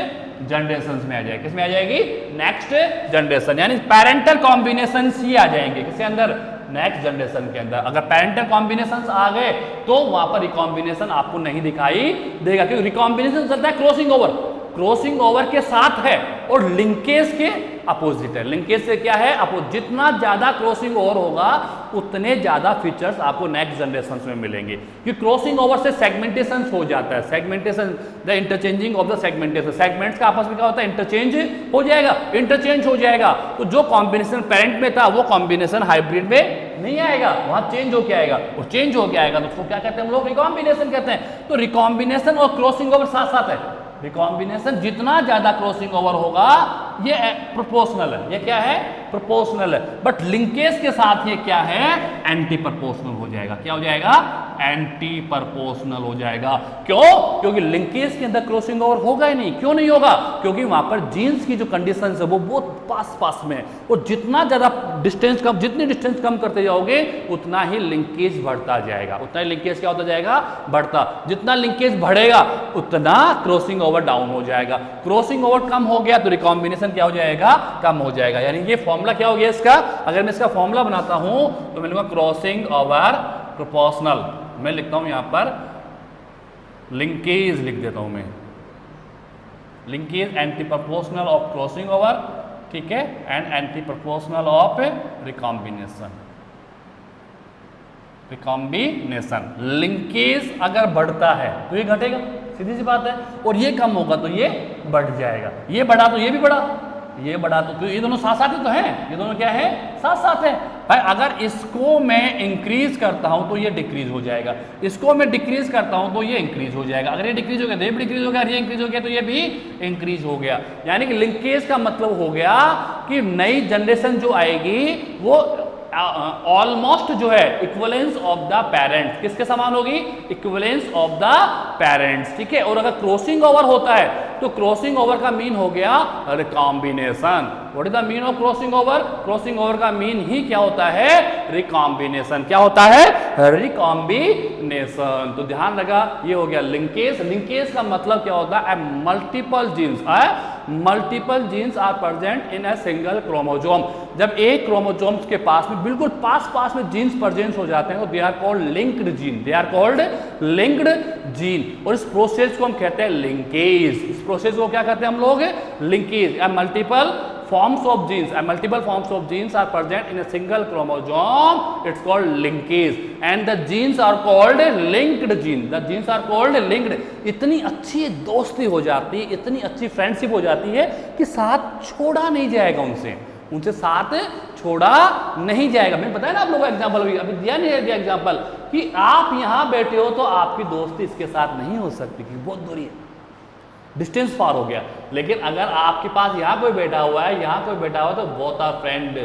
जनरेशन में आ जाएगी। किस में आ जाएगी, नेक्स्ट जनरेशन, यानी पेरेंटल कॉम्बिनेशन ही आ जाएंगे किसके अंदर, नेक्स्ट जनरेशन के अंदर। अगर पेरेंटल कॉम्बिनेशन आ गए तो वहां पर रिकॉम्बिनेशन आपको नहीं दिखाई देगा, क्योंकि रिकॉम्बिनेशन चलता है क्रॉसिंग ओवर, क्रॉसिंग ओवर के साथ है, और लिंकेज के अपोजिट है। लिंकेज से क्या है, अपोजिट। जितना ज्यादा क्रॉसिंग ओवर होगा उतने ज्यादा फीचर्स आपको नेक्स्ट जनरेशन में मिलेंगे, क्योंकि क्रॉसिंग ओवर से सेगमेंटेशन हो जाता है, segmentation, the interchanging of the segmentation, segments का आपस में क्या होता है, इंटरचेंज हो जाएगा, इंटरचेंज हो जाएगा। तो जो कॉम्बिनेशन पेरेंट में था वो कॉम्बिनेशन हाइब्रिड में नहीं आएगा, वहां चेंज होके आएगा, और चेंज होके आएगा तो उसको क्या कहते हैं हम लोग, रिकॉम्बिनेशन कहते हैं। तो रिकॉम्बिनेशन और क्रॉसिंग ओवर साथ साथ है। रिकॉम्बिनेशन जितना ज्यादा क्रॉसिंग ओवर होगा ये प्रोपोर्शनल है, ये क्या है, प्रोपोर्शनल है। बट लिंकेज के साथ ये क्या है, एंटी प्रोपोर्शनल हो जाएगा। क्या हो जाएगा, एंटी प्रोपोर्शनल हो जाएगा। क्यों? क्योंकि लिंकेज के अंदर क्रॉसिंग ओवर होगा ही नहीं। क्यों नहीं होगा? क्योंकि वहां पर जीन्स की जो कंडीशन है वो बहुत पास पास में है, और जितना ज्यादा डिस्टेंस कम, जितनी डिस्टेंस कम करते जाओगे उतना ही लिंकेज बढ़ता जाएगा, उतना ही लिंकेज क्या होता जाएगा, बढ़ता। जितना लिंकेज बढ़ेगा उतना क्रॉसिंग ओवर डाउन हो जाएगा। क्रॉसिंग ओवर कम हो गया तो रिकॉम्बिनेशन क्या हो जाएगा, कम हो जाएगा। यानी ये फॉर्मूला क्या हो गया इसका, अगर मैं इसका फॉर्मूला बनाता हूं तो मैं लिखूंगा क्रॉसिंग ओवर प्रोपोर्शनल, मैं लिखता हूं यहां पर लिंकेज लिख देता हूं मैं, linkage anti proportional of crossing over, ठीक है, and anti proportional of recombination. Recombination, linkage अगर बढ़ता है तो ये घटेगा, सीधी सी बात है, और ये कम होगा तो ये बढ़ जाएगा। ये बढ़ा तो ये भी बढ़ा, ये बढ़ा तो ये दोनों साथ साथ ही तो हैं, ये दोनों क्या है, साथ साथ है भाई। अगर इसको मैं इंक्रीज करता हूं तो ये डिक्रीज हो जाएगा, इसको मैं डिक्रीज करता हूं तो ये इंक्रीज हो जाएगा। अगर ये डिक्रीज हो गया तो ये भी डिक्रीज हो गया, ये इंक्रीज हो गया तो ये भी इंक्रीज हो गया। यानी कि लिंकेज का मतलब हो गया कि नई जनरेशन जो आएगी वो ऑलमोस्ट जो है इक्विवेलेंस ऑफ द पेरेंट्स, किसके समान होगी, इक्विवेलेंस ऑफ द पेरेंट्स, ठीक है। और अगर क्रॉसिंग ओवर होता है तो क्रॉसिंग ओवर का मीन हो गया recombination. What is the mean of crossing over? Crossing over का मीन ही क्या होता है, रिकॉम्बिनेशन। क्या होता है, रिकॉम्बिनेशन। तो ध्यान रखा, ये हो गया लिंकेज। लिंकेज का मतलब क्या होता है, multiple genes, multiple genes are present in a single chromosome. जब एक क्रोमोसोम्स के पास में बिल्कुल पास पास में जीन्स प्रेजेंट हो जाते हैं तो they are called linked gene, they are called linked gene. और इस प्रोसेस को हम कहते हैं लिंकेज। इस प्रोसेस को क्या कहते हैं हम लोग, linkage. Multiple forms of genes, multiple forms of genes are present in a single chromosome, it's called linkage, and the genes are called linked gene, the genes are called linked। इतनी अच्छी दोस्ती हो जाती है, इतनी अच्छी फ्रेंडशिप हो जाती है कि साथ छोड़ा नहीं जाएगा, उनसे साथ छोड़ा नहीं जाएगा। मैंने बताया ना आप लोगों को एग्जाम्पल अभी दिया नहीं है, एग्जाम्पल कि आप यहाँ बैठे हो तो आपकी दोस्ती इसके साथ नहीं हो सकती क्योंकि बहुत दूरी है, डिस्टेंस पार हो गया। लेकिन अगर आपके पास यहाँ कोई बैठा हुआ है, यहाँ कोई बैठा हुआ है, तो बोथ आर फ्रेंड,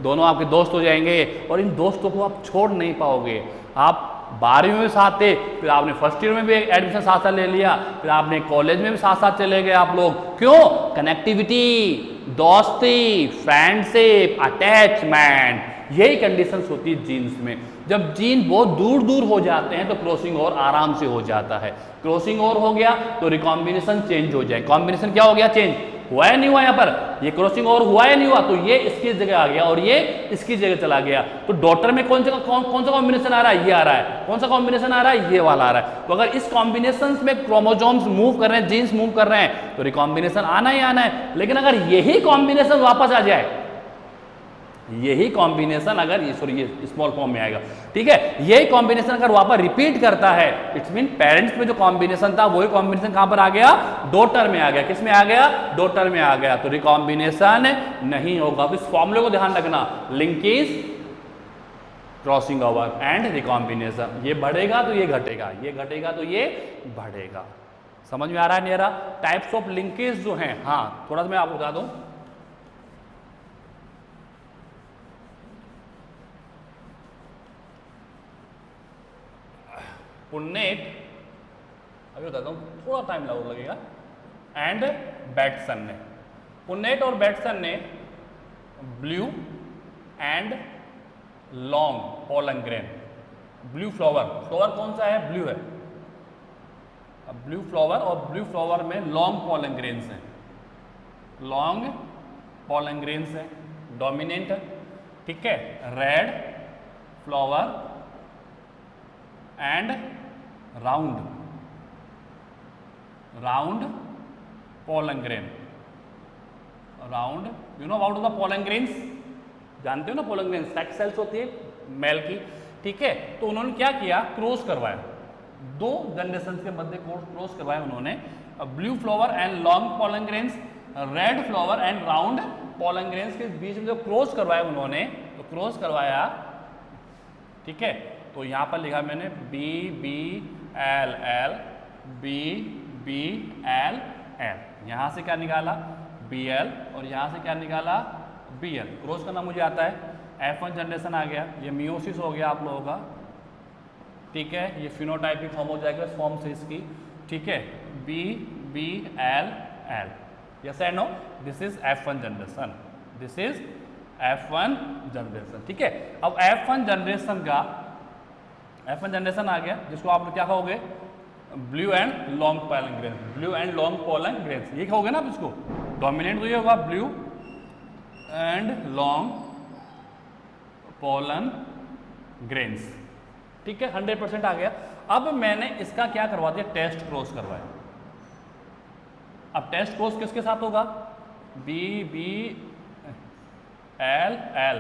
दोनों आपके दोस्त हो जाएंगे, और इन दोस्तों को आप छोड़ नहीं पाओगे। आप 12वीं में साथ थे, फिर आपने फर्स्ट ईयर में भी एडमिशन साथ साथ ले लिया, फिर आपने कॉलेज में भी साथ साथ चले गए आप लोग। क्यों? कनेक्टिविटी, दोस्ती, फ्रेंडशिप, अटैचमेंट, यही कंडीशंस होती है जीन्स में। जब जीन बहुत दूर दूर हो जाते हैं तो क्रॉसिंग ओवर आराम से हो जाता है। क्रॉसिंग ओवर हो गया तो रिकॉम्बिनेशन चेंज हो जाए। कॉम्बिनेशन क्या हो गया? चेंज हुआ है नहीं हुआ, यहाँ पर ये क्रॉसिंग ओवर हुआ है नहीं हुआ, तो ये इसकी जगह आ गया और ये इसकी जगह चला गया। तो डॉटर में कौन सा कॉम्बिनेशन आ रहा है, ये आ रहा है। कौन सा कॉम्बिनेशन आ रहा है, ये वाला आ रहा है। तो अगर इस कॉम्बिनेशन में क्रोमोसोम्स मूव कर रहे हैं, जीन्स मूव कर रहे हैं, तो रिकॉम्बिनेशन आना ही आना है। लेकिन अगर यही कॉम्बिनेशन वापस आ जाए, यही कॉम्बिनेशन अगर ये स्मॉल फॉर्म में आएगा, ठीक है, यही कॉम्बिनेशन अगर वापस रिपीट करता है, इट्स मीन पेरेंट्स में जो कॉम्बिनेशन था वही कॉम्बिनेशन कहां पर आ गया, डॉटर में आ गया। किस में आ गया, डॉटर में आ गया। तो रिकॉम्बिनेशन नहीं होगा। तो इस फॉर्मूले को ध्यान रखना, linkage, crossing over and recombination. ये बढ़ेगा तो ये घटेगा, ये घटेगा तो ये बढ़ेगा। समझ में आ रहा है नहीं आ रहा? टाइप्स ऑफ लिंकेज जो हैं, हाँ थोड़ा सा मैं आपको बता दूं। पुन्नेट, अभी बताता हूँ, थोड़ा टाइम लगेगा, एंड बैटसन ने, पुन्नेट और बैटसन ने blue and long pollen grain, blue flower, flower कौन सा है, ब्लू है, ब्लू फ्लावर, और ब्लू फ्लावर में लॉन्ग पोलन ग्रेन्स हैं, लॉन्ग पोलन ग्रेन्स हैं, डोमिनेंट है, ठीक है, red flower and round pollen grain, round, you know about the pollen grains, जानते हो ना पोलन ग्रेन सेक्स सेल्स होती है मेल की, ठीक है। तो उन्होंने क्या किया, क्रॉस करवाया, दो जनरेशन के मध्य क्रॉस करवाया उन्होंने, blue flower and long pollen grains, red flower and round pollen grains के बीच में जो क्रॉस करवाया उन्होंने, तो क्रॉस करवाया, ठीक है। तो यहां पर लिखा मैंने B B L L, B B L L, यहां से क्या निकाला, बी एल, और यहां से क्या निकाला, बी एल। क्रॉस करना मुझे आता है। F1 जनरेशन आ गया, ये मियोसिस हो गया आप लोगों का, ठीक है, ये फिनोटाइपिक फॉर्म हो जाएगा इस फॉर्म से इसकी, ठीक है, B B L L, yes and no, this is F1 generation, this is F1 generation, ठीक है। अब F1 जनरेशन का, F1 जनरेशन आ गया, जिसको आप लोग क्या कहोगे, blue and long pollen grains, blue and long pollen grains, ये कहोगे ना आप इसको। डोमिनेंट तो ये होगा blue and long pollen grains, ठीक है, 100% आ गया। अब मैंने इसका क्या करवा दिया, टेस्ट क्रॉस करवाया। अब टेस्ट क्रॉस किसके साथ होगा, B B L L,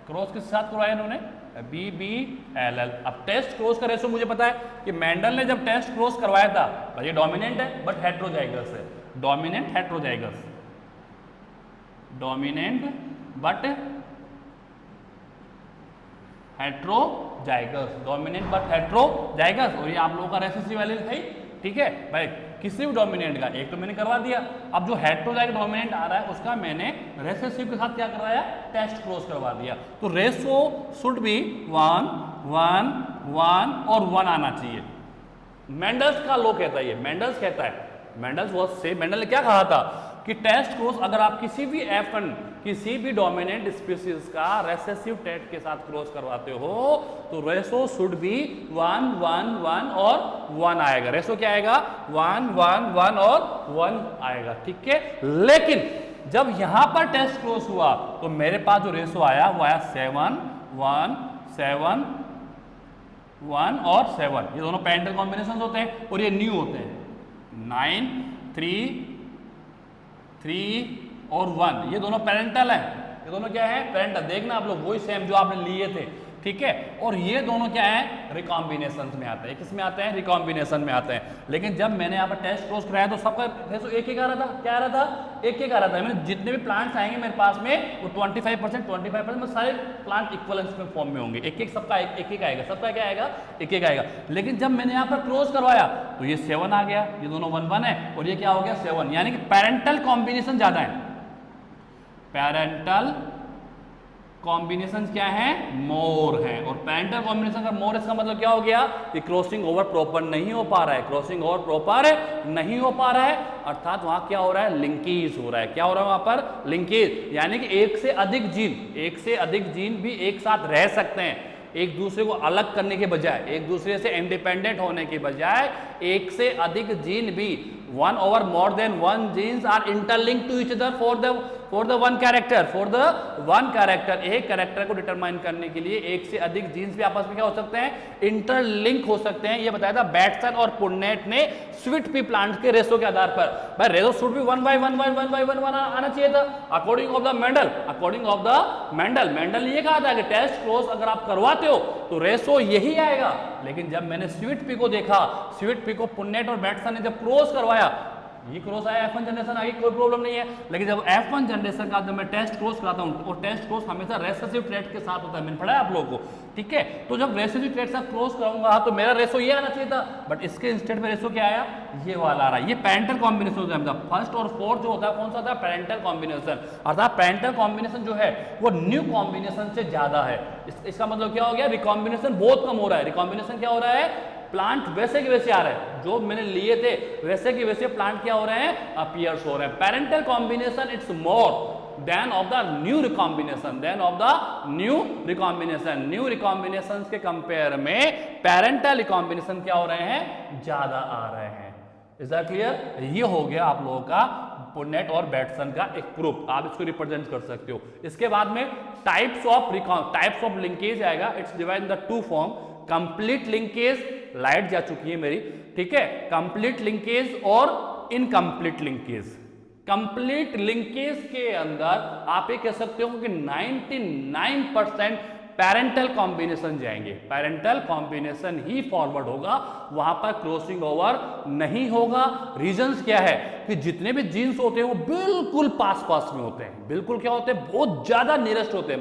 cross किसके साथ करवाया इन्होंने, बी बी एल एल। अब टेस्ट क्रॉस का रेशो मुझे पता है कि मेंडल ने जब टेस्ट क्रॉस करवाया था, भाई ये डोमिनेंट है बट हेट्रोजाइगस है, dominant heterozygous, dominant but heterozygous, dominant but heterozygous, और ये आप लोगों का रेसेसिव एलील है, ठीक है भाई, किसी भी डोमिनेंट का एक तो मैंने करवा दिया। अब जो हेट्रोजाइगस डोमिनेंट आ रहा है उसका मैंने रेसेसिव के साथ क्या करवाया, टेस्ट क्रॉस करवा दिया। तो रेशो शुड बी 1 1 1 और 1 आना चाहिए। मेंडल्स का लॉ कहता है, ये मेंडल्स कहता है, मेंडल्स वाज से, मेंडल ने क्या कहा था कि टेस्ट क्रॉस अगर आप किसी भी F1 किसी भी डोमिनेंट स्पीसीज का रेसेसिव टेट के साथ क्रॉस करवाते हो तो रेशो शुड बी 1 1 1 और 1 आएगा। रेशो क्या आएगा, 1 1 1 और 1 आएगा, ठीक है। लेकिन जब यहां पर टेस्ट क्रॉस हुआ तो मेरे पास जो रेशो आया वो आया 7 1 7 1 और 7, ये दोनों पेरेंटल कॉम्बिनेशन होते हैं और ये न्यू होते हैं। 9 3 3 और 1, ये दोनों पेरेंटल हैं, ये दोनों क्या है, पेरेंटल। देखना आप लोग वही सेम जो आपने लिए थे, ठीक है। और ये दोनों क्या है, रिकॉम्बिनेशन में आते हैं। किस में आते हैं, रिकॉम्बिनेशन में आते हैं। लेकिन जब मैंने यहाँ पर टेस्ट क्रॉस कराया तो सबका रेशो एक आ रहा था, क्या आ रहा था, एक आ रहा था। मैंने जितने भी प्लांट्स आएंगे मेरे पास में वो 25% में सारे प्लांट इक्वलेंस में फॉर्म में होंगे, एक सबका एक आएगा, सबका क्या आएगा, एक आएगा। लेकिन जब मैंने यहाँ पर क्रॉस करवाया तो ये 7 आ गया, ये दोनों 1 1 है और ये क्या हो गया 7, यानी कि पेरेंटल कॉम्बिनेशन ज्यादा है। पेरेंटल कॉम्बिनेशन क्या है, मोर है, और पेरेंटल कॉम्बिनेशन का मोर, इसका मतलब क्या हो गया कि क्रॉसिंग ओवर प्रॉपर नहीं हो पा रहा है, क्रॉसिंग ओवर प्रॉपर नहीं हो पा रहा है, अर्थात वहां क्या हो रहा है, लिंकेज हो रहा है। क्या हो रहा है वहां पर, लिंकेज, यानी कि एक से अधिक जीन भी एक साथ रह सकते हैं, एक दूसरे को अलग करने के बजाय, एक दूसरे से इंडिपेंडेंट होने के बजाय एक से अधिक जीन भी one over more than one genes are interlinked to each other for the one character, एक कैरेक्टर को डिटरमाइन करने के लिए एक से अधिक जीन्स भी आपस में क्या हो सकते हैं, इंटरलिंक हो सकते हैं। ये बताया था बैटसन और पुन्नेट ने स्वीट पी प्लांट के रेशो के आधार पर। भाई रेशो शुड भी 1/1 आना चाहिए था according of the Mendel. Mendel ने ये कहा था कि टेस्ट क्लोज अगर आप करवाते हो तो रेशो यही आएगा। लेकिन जब मैंने स्वीट पी को देखा, स्वीट पी को पुन्नेट और बैटसन ने जब क्लोज करवाया, ये क्रॉस आया F1 जनरेशन आ गई, कोई प्रॉब्लम नहीं है। लेकिन जब F1 जनरेशन का जब मैं टेस्ट क्रॉस कराता हूँ, और टेस्ट क्रॉस हमेशा रेसेसिव ट्रेट के साथ होता है, मैंने पढ़ा है आप लोगों को, ठीक है। तो जब रेसेसिव ट्रेट से क्रॉस कराऊंगा तो मेरा रेशो ये आना चाहिए था, बट इसके इंस्टेड में रेशो क्या आया, ये वाला आ रहा है। ये पैरेंटल कॉम्बिनेशन होता है, फर्स्ट और फोर्थ जो होता है कौन सा होता है, पैरेंटल कॉम्बिनेशन। अर्थात पैरेंटल कॉम्बिनेशन जो है वो न्यू कॉम्बिनेशन से ज्यादा है। इसका मतलब क्या हो गया, रिकॉम्बिनेशन बहुत कम हो रहा है। रिकॉम्बिनेशन क्या हो रहा है, प्लांट वैसे के वैसे आ रहे हैं, जो मैंने लिए थे वैसे के वैसे प्लांट क्या हो रहे हैं, अपीयर्स हो रहे हैं। Parental combination it's more than of the new recombination, new recombination के कंपेयर में पैरेंटल रिकॉम्बिनेशन क्या हो रहे हैं, ज्यादा आ रहे हैं। Is that clear? ये हो गया आप लोगों का पुन्नेट और बैटसन का एक प्रूफ, आप इसको रिप्रेजेंट कर सकते हो। इसके बाद में टाइप्स ऑफ लिंकेज आएगा। It's divide in the two form, complete linkage, light जा चुकी है मेरी, ठीक है, कंप्लीट लिंकेज और इनकम्प्लीट लिंकेज। कंप्लीट लिंकेज के अंदर आप ये कह सकते हो कि 99% पैरेंटल कॉम्बिनेशन जाएंगे, पैरेंटल कॉम्बिनेशन ही फॉरवर्ड होगा, वहां पर क्रॉसिंग ओवर नहीं होगा। रीजंस क्या है कि जितने भी जीन्स होते हैं वो बिल्कुल पास में होते हैं, बिल्कुल क्या होते हैं, बहुत ज्यादा नियरेस्ट होते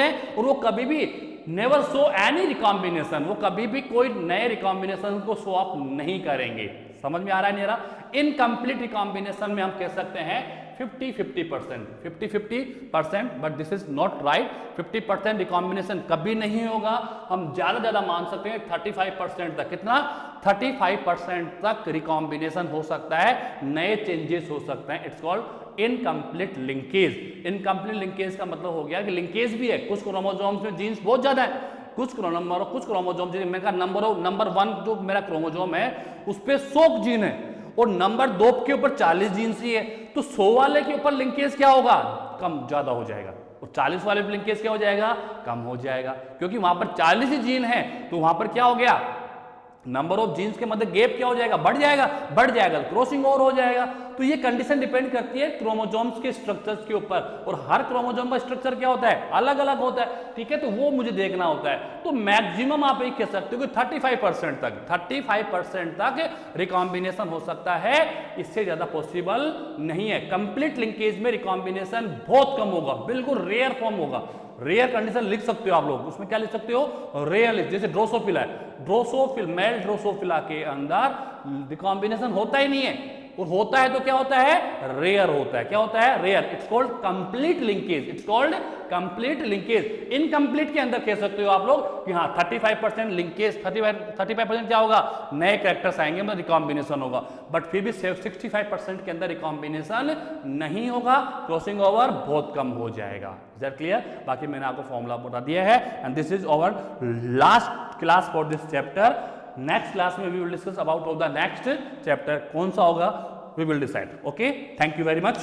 हैं, और वो कभी भी नेवर शो एनी रिकॉम्बिनेशन, वो कभी भी कोई नए रिकॉम्बिनेशन को शो अप नहीं करेंगे। समझ में आ रहा है मेरा? इनकम्प्लीट रिकॉम्बिनेशन में हम कह सकते हैं 50-50%, but this is not right. 50% recombination कभी नहीं होगा। हम ज्यादा मान सकते हैं 35% तक। कितना? 35% तक रिकॉम्बिनेशन हो सकता है, नए चेंजेस हो सकते हैं। It's called incomplete linkage. Incomplete linkage का मतलब हो गया कि लिंकेज भी है, कुछ क्रोमोसोम्स में जीन्स बहुत ज्यादा है, कुछ क्रोमोसोम, जैसे मैंने कहा नंबर 1 जो मेरा क्रोमोसोम है उस पर 100 जीन है, और नंबर 2 के ऊपर 40 जीन्स ही है, तो 100 वाले के ऊपर लिंकेज क्या होगा, कम ज्यादा हो जाएगा, और 40 वाले पे लिंकेज क्या हो जाएगा, कम हो जाएगा, क्योंकि वहां पर 40 ही जीन है, तो वहां पर क्या हो गया, नंबर ऑफ जीन्स के मध्य गैप क्या हो जाएगा, बढ़ जाएगा, क्रॉसिंग ओवर हो जाएगा। तो ये कंडीशन डिपेंड करती है क्रोमोसोम्स के स्ट्रक्चर्स के ऊपर, और हर क्रोमोसोम का स्ट्रक्चर क्या होता है, अलग अलग होता है, ठीक है, तो वो मुझे देखना होता है। तो मैक्सिमम आप ये कह सकते हो कि 35% तक रिकॉम्बिनेशन हो सकता है, इससे ज्यादा पॉसिबल नहीं है। कंप्लीट लिंकेज में रिकॉम्बिनेशन बहुत कम होगा, बिल्कुल रेयर फॉर्म होगा। रेयर कंडीशन लिख सकते हो आप लोग, उसमें क्या लिख सकते हो, रेयर, जैसे ड्रोसोफिला है, मेल ड्रोसोफिला के अंदर रिकॉम्बिनेशन होता ही नहीं है, और होता है तो क्या होता है, रेयर होता है। क्या होता है, rare. It's called complete linkage. Incomplete के अंदर कह सकते हो आप लोग कि हाँ 35% लिंकेज, 35% क्या होगा, नए कैरेक्टर्स आएंगे, मतलब रिकॉम्बिनेशन होगा, बट फिर भी 65% के अंदर रिकॉम्बिनेशन नहीं होगा, क्रॉसिंग ओवर बहुत कम हो जाएगा। Is that clear? बाकी मैंने आपको फॉर्मूला बता दिया है, and this is our last class for this chapter. Next class में we will discuss about of the next chapter, कौन सा होगा we will decide. Okay, thank you very much.